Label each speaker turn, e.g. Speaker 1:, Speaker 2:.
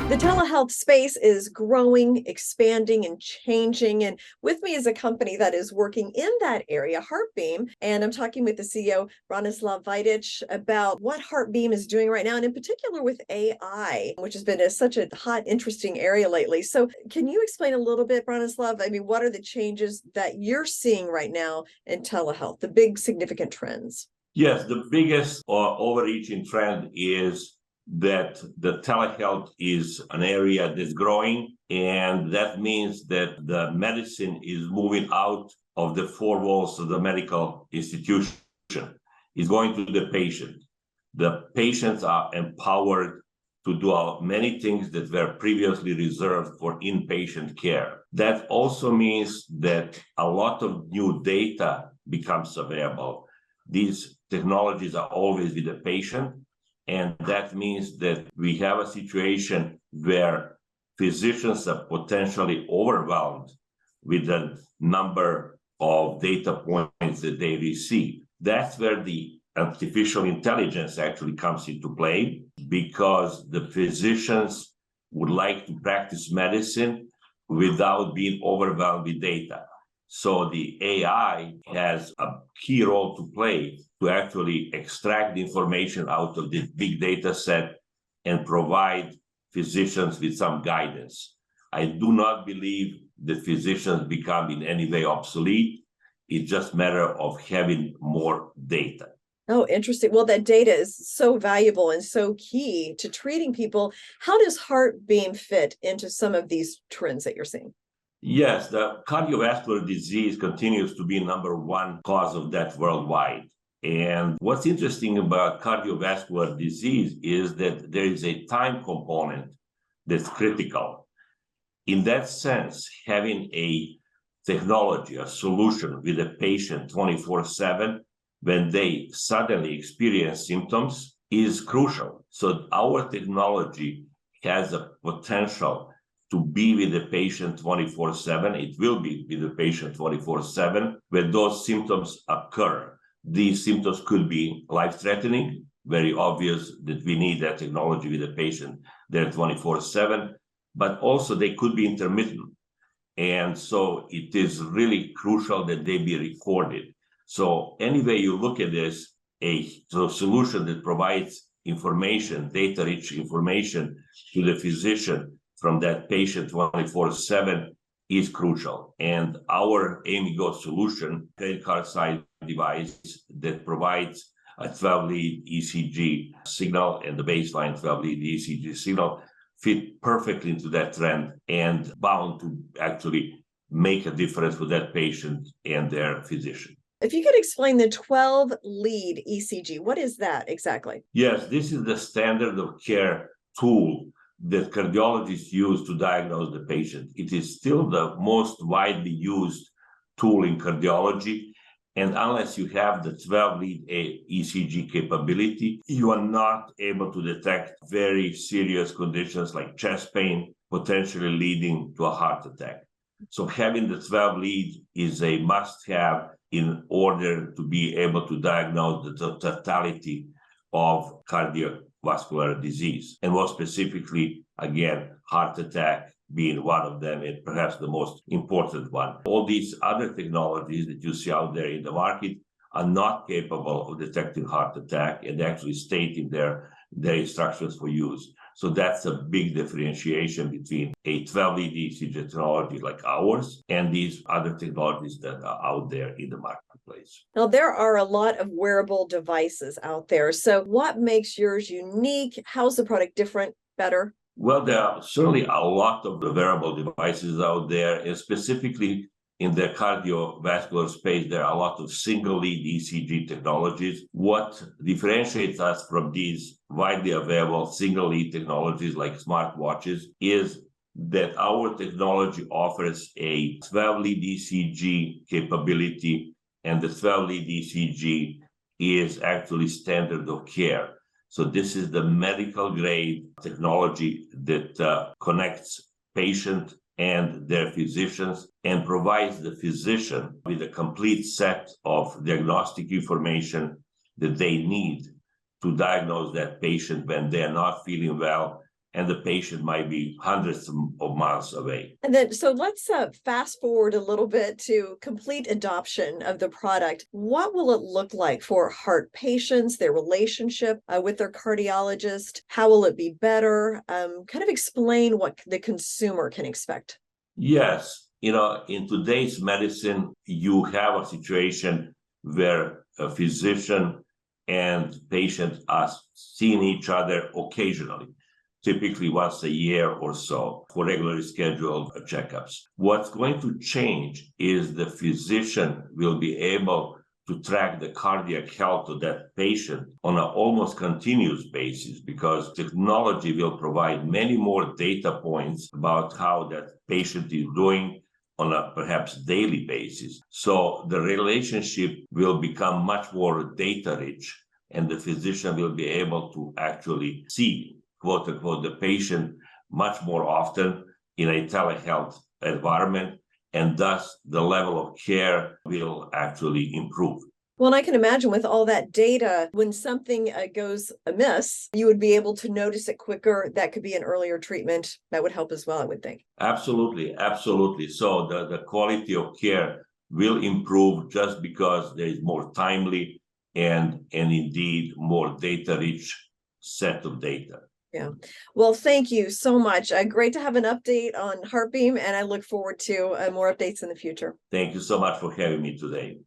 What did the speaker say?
Speaker 1: The telehealth space is growing, expanding, and changing. And with me is a company that is working in that area, HeartBeam. And I'm talking with the CEO, Branislav Vajdic, about what HeartBeam is doing right now, and in particular with AI, which has been such a hot, interesting area lately. So can you explain a little bit, Branislav? I mean, what are the changes that you're seeing right now in telehealth, the big significant trends?
Speaker 2: Yes, the biggest overreaching trend is that the telehealth is an area that's growing, and that means that the medicine is moving out of the four walls of the medical institution. It's going to the patient. The patients are empowered to do many things that were previously reserved for inpatient care. That also means that a lot of new data becomes available. These technologies are always with the patient. And that means that we have a situation where physicians are potentially overwhelmed with the number of data points that they receive. That's where the artificial intelligence actually comes into play, because the physicians would like to practice medicine without being overwhelmed with data. So the AI has a key role to play to actually extract the information out of this big data set and provide physicians with some guidance. I do not believe that physicians become in any way obsolete. It's just a matter of having more data.
Speaker 1: Oh, interesting. Well, that data is so valuable and so key to treating people. How does HeartBeam fit into some of these trends that you're seeing?
Speaker 2: Yes, the cardiovascular disease continues to be number one cause of death worldwide. And what's interesting about cardiovascular disease is that there is a time component that's critical. In that sense, having a technology, a solution with a patient 24/7 when they suddenly experience symptoms is crucial. So our technology has a potential to be with the patient 24/7. It will be with the patient 24/7 when those symptoms occur. These symptoms could be life-threatening, very obvious that we need that technology with the patient there 24/7, but also they could be intermittent. And so it is really crucial that they be recorded. So any way you look at this, a solution that provides information, data-rich information to the physician from that patient 24/7 is crucial. And our AIMIGo solution, credit card size device that provides a 12-lead ECG signal and the baseline 12-lead ECG signal, fit perfectly into that trend and bound to actually make a difference for that patient and their physician.
Speaker 1: If you could explain the 12-lead ECG, what is that exactly?
Speaker 2: Yes, this is the standard of care tool that cardiologists use to diagnose the patient. It is still the most widely used tool in cardiology. And unless you have the 12-lead ECG capability, you are not able to detect very serious conditions like chest pain, potentially leading to a heart attack. So having the 12-lead is a must-have in order to be able to diagnose the totality of cardiovascular disease. And more specifically, again, heart attack being one of them, and perhaps the most important one. All these other technologies that you see out there in the market are not capable of detecting heart attack and actually stating their instructions for use. So that's a big differentiation between a 12-lead ECG technology like ours and these other technologies that are out there in the marketplace.
Speaker 1: Now, there are a lot of wearable devices out there. So what makes yours unique? How's the product different, better?
Speaker 2: Well, there are certainly a lot of the wearable devices out there, and specifically in the cardiovascular space, there are a lot of single-lead ECG technologies. What differentiates us from these widely available single-lead technologies like smartwatches is that our technology offers a 12-lead ECG capability, and the 12-lead ECG is actually standard of care. So this is the medical grade technology that connects patient and their physicians and provides the physician with a complete set of diagnostic information that they need to diagnose that patient when they're not feeling well and the patient might be hundreds of miles away.
Speaker 1: And then, so let's fast forward a little bit to complete adoption of the product. What will it look like for heart patients, their relationship with their cardiologist? How will it be better? Kind of explain what the consumer can expect.
Speaker 2: Yes, in today's medicine, you have a situation where a physician and patient are seeing each other occasionally, typically once a year or so, for regularly scheduled checkups. What's going to change is the physician will be able to track the cardiac health of that patient on an almost continuous basis, because technology will provide many more data points about how that patient is doing on a perhaps daily basis. So the relationship will become much more data rich, and the physician will be able to actually see, quote unquote, the patient much more often in a telehealth environment, and thus the level of care will actually improve.
Speaker 1: Well, and I can imagine with all that data, when something goes amiss, you would be able to notice it quicker. That could be an earlier treatment. That would help as well, I would think.
Speaker 2: Absolutely, absolutely. So the quality of care will improve just because there is more timely and indeed more data-rich set of data.
Speaker 1: Yeah. Well, thank you so much. Great to have an update on HeartBeam, and I look forward to more updates in the future.
Speaker 2: Thank you so much for having me today.